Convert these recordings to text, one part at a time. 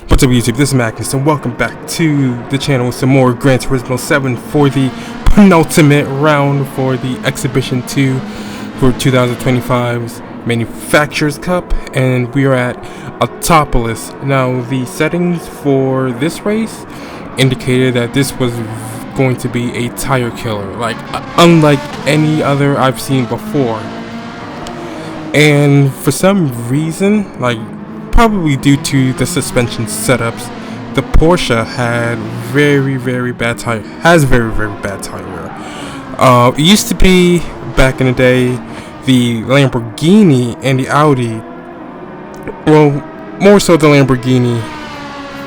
What's up YouTube, this is Magnus and welcome back to the channel with some more Gran Turismo 7 for the penultimate round for the Exhibition 2 for 2025's Manufacturers Cup, and we are at Autopolis. Now the settings for this race indicated that this was going to be a tire killer, like unlike any other I've seen before. And for some reason, like probably due to the suspension setups, the Porsche had very bad tire. Has very bad tire wear. It used to be back in the day, the Lamborghini and the Audi. Well, more so the Lamborghini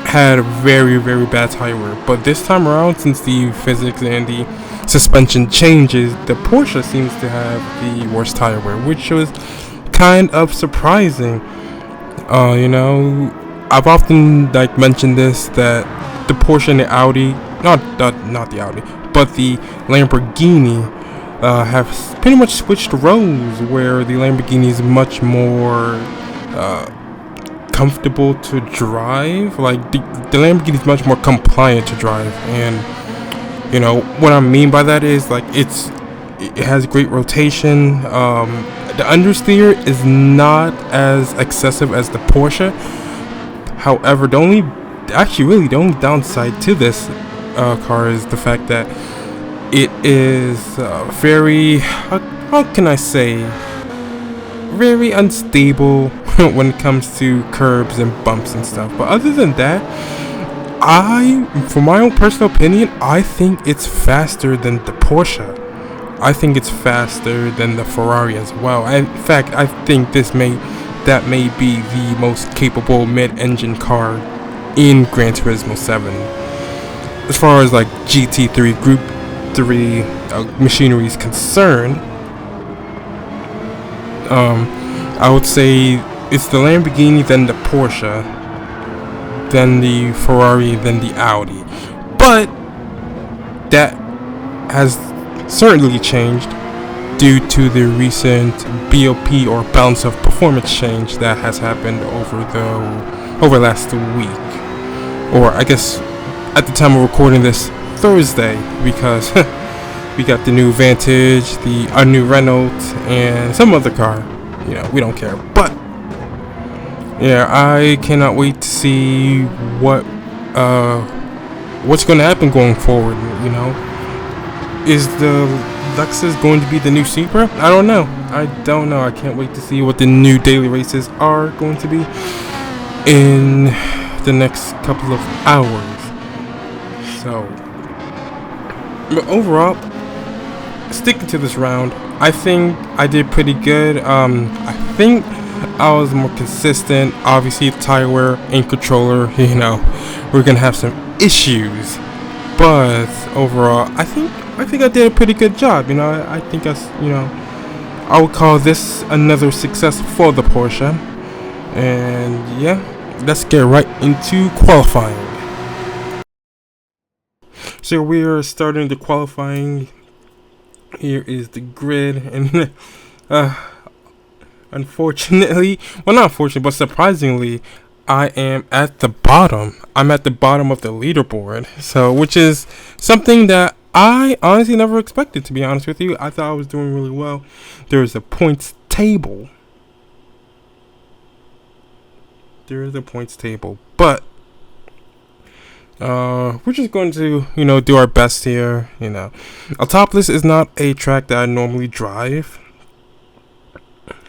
had very bad tire wear. But this time around, since the physics and the suspension changes, the Porsche seems to have the worst tire wear, which was kind of surprising. You know, I've often mentioned this, that the Porsche and the Audi, not the Audi, but the Lamborghini have pretty much switched roles, where the Lamborghini is much more comfortable to drive. Like the Lamborghini is much more compliant to drive, and you know what I mean by that is it has great rotation. The understeer is not as excessive as the Porsche. However, the only downside to this car is the fact that it is very, how can I say, very unstable when it comes to curbs and bumps and stuff. But other than that, for my own personal opinion, I think it's faster than the Porsche. I think it's faster than the Ferrari as well. In fact, I think that may be the most capable mid-engine car in Gran Turismo 7. As far as GT3 Group 3 machinery is concerned, I would say it's the Lamborghini, then the Porsche, then the Ferrari, then the Audi. But that has certainly changed due to the recent BOP or balance of performance change that has happened over last week, or I guess at the time of recording this, Thursday, because we got the new Vantage, a new Renault, and some other car. You know, we don't care, but yeah, I cannot wait to see what's going to happen going forward. You know, is the Lexus going to be the new Supra? I don't know. I can't wait to see what the new daily races are going to be in the next couple of hours. So, but overall, sticking to this round, I think I did pretty good. I think I was more consistent. Obviously, the tire wear and controller, you know, we're gonna have some issues. But overall, I think I did a pretty good job. You know, I think I would call this another success for the Porsche. And yeah, let's get right into qualifying. So we are starting the qualifying. Here is the grid, and unfortunately, well, not unfortunately, but surprisingly, I am at the bottom. I'm at the bottom of the leaderboard. So, which is something that I honestly never expected, to be honest with you. I thought I was doing really well. There's a points table. But we're just going to, do our best here. Autopolis is not a track that I normally drive.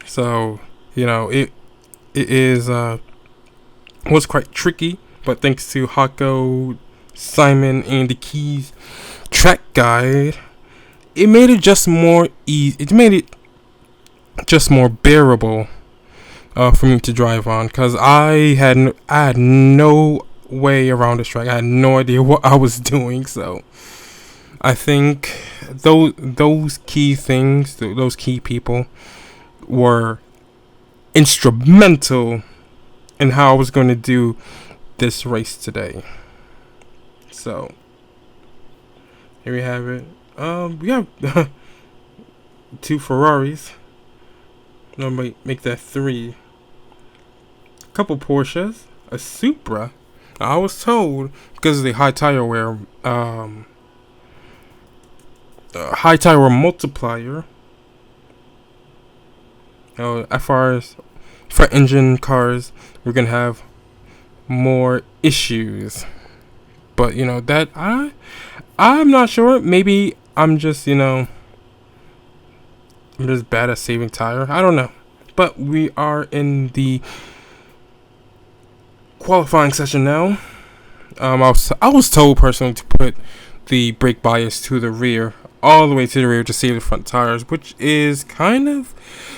So, it is was quite tricky, but thanks to Hako, Simon, and the Keys track guide, it made it just more easy. It made it just more bearable for me to drive on, because I had no way around this track. I had no idea what I was doing. So I think those key things, those key people, were instrumental in how I was going to do this race today. So here we have it. We have two Ferraris. I might make that three. A couple Porsches, a Supra, I was told because of the high tire wear, high tire wear multiplier. As far as front engine cars, we're gonna have more issues. But that I'm not sure. Maybe I'm just I'm just bad at saving tire. I don't know. But we are in the qualifying session now. I was told personally to put the brake bias to the rear, all the way to the rear to save the front tires, which is kind of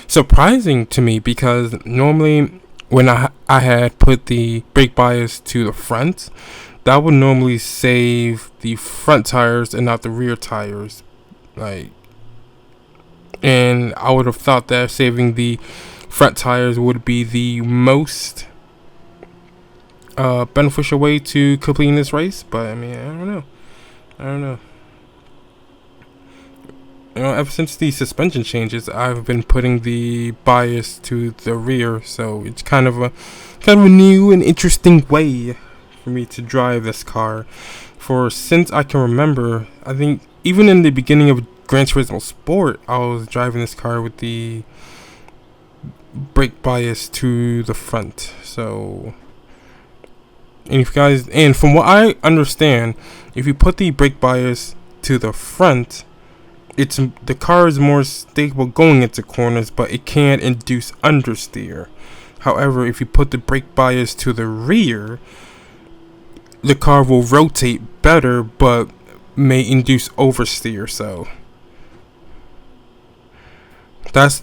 surprising to me because normally when I had put the brake bias to the front, that would normally save the front tires and not the rear tires. And I would have thought that saving the front tires would be the most beneficial way to completing this race, but I mean, I don't know. Ever since the suspension changes, I've been putting the bias to the rear, so it's kind of a new and interesting way for me to drive this car. For since I can remember, I think even in the beginning of Gran Turismo Sport, I was driving this car with the brake bias to the front. So, and from what I understand, if you put the brake bias to the front, the car is more stable going into corners, but it can't induce understeer. However, if you put the brake bias to the rear, the car will rotate better, but may induce oversteer. So that's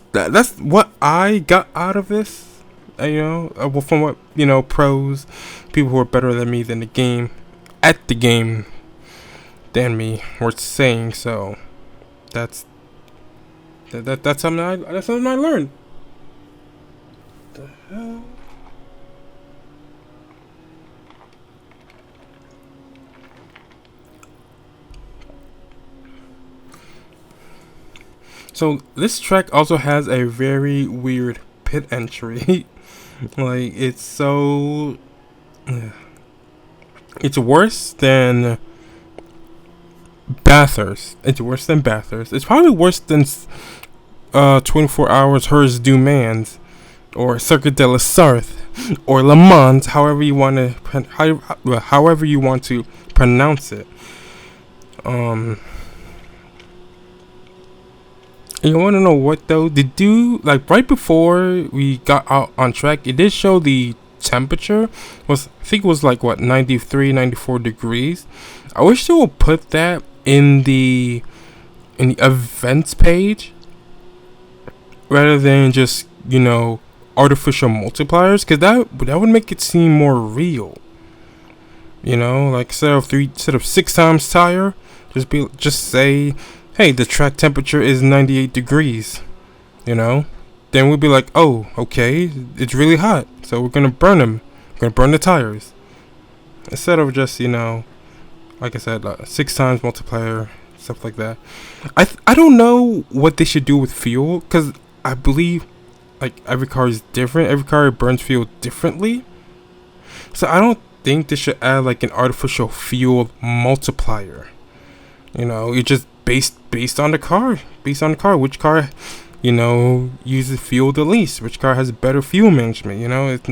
what I got out of this. From what pros, people who are better than me at the game than me were saying. So that's something I learned. The hell? So this track also has a very weird pit entry. It's worse than Bathurst. It's probably worse than 24 Hours Hers Du Mans or Circuit de la Sarthe or Le Mans, however you want to pronounce it. You want to know what though? Right before we got out on track, it did show the temperature I think it was 93, 94 degrees. I wish they would put that in the events page rather than just artificial multipliers, because that would make it seem more real. Instead of 6 times tire, just say, hey, the track temperature is 98 degrees. Then we'd be like, oh, okay, it's really hot, so we're gonna burn them. We're gonna burn the tires instead of just like I said, 6 times multiplier, stuff like that. I don't know what they should do with fuel, because I believe every car is different. Every car burns fuel differently, so I don't think they should add an artificial fuel multiplier. It's just based on the car. Which car uses fuel the least, which car has better fuel management. It's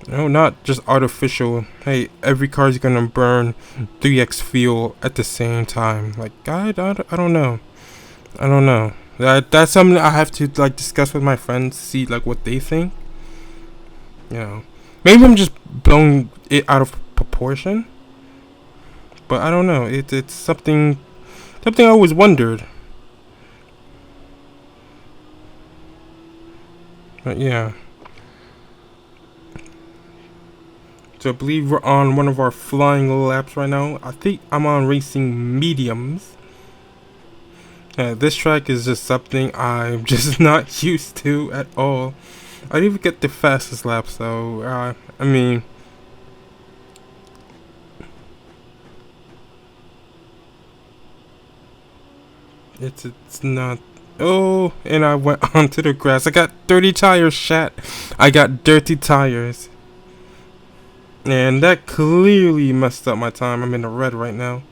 not just artificial. Hey, every car is gonna burn 3x fuel at the same time. I don't know. That's something I have to discuss with my friends, see what they think. Maybe I'm just blowing it out of proportion, but I don't know. It's something I always wondered. But yeah. So I believe we're on one of our flying laps right now. I think I'm on racing mediums. This track is just something I'm just not used to at all. I didn't even get the fastest lap, so I mean, it's not. Oh, and I went onto the grass. I got dirty tires, chat. I got dirty tires. And that clearly messed up my time. I'm in the red right now.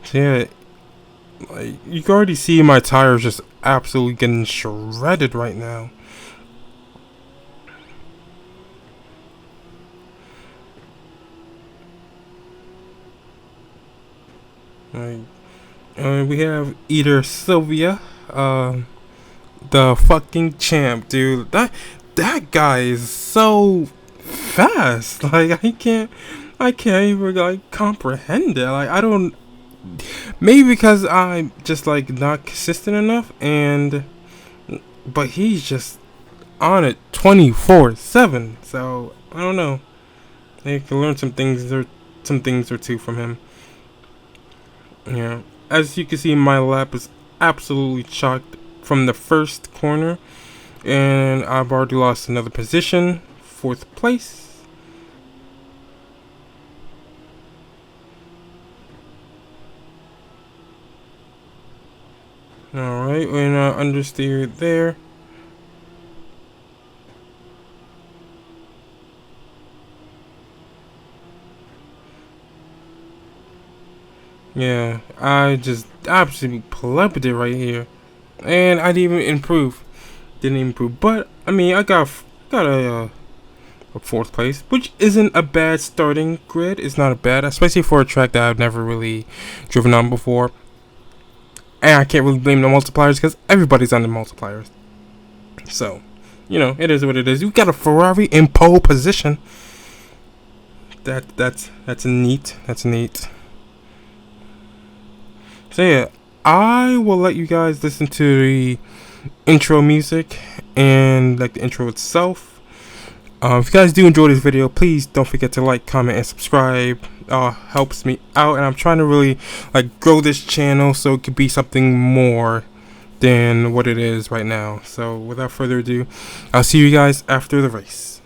So yeah, like, you can already see my tires just absolutely getting shredded right now. Like, we have either Sylvia, the fucking champ, dude. That guy is so fast. Like I can't even like comprehend it. Like I don't. Maybe because I'm just like not consistent enough, and but he's just on it 24/7. So I don't know. I can learn some things or two from him. Yeah. As you can see, my lap is absolutely chalked from the first corner, and I've already lost another position, 4th place. Alright, we're gonna understeer there. Yeah, I just absolutely plummeted it right here. And I didn't even improve. Didn't improve. But, I mean, I got a 4th place, which isn't a bad starting grid. It's not a bad, especially for a track that I've never really driven on before. And I can't really blame the multipliers because everybody's on the multipliers. So, you know, it is what it is. You got a Ferrari in pole position. That's neat. That's neat. So yeah, I will let you guys listen to the intro music and like the intro itself. If you guys do enjoy this video, please don't forget to like, comment, and subscribe. Helps me out, and I'm trying to really like grow this channel so it could be something more than what it is right now. So without further ado, I'll see you guys after the race.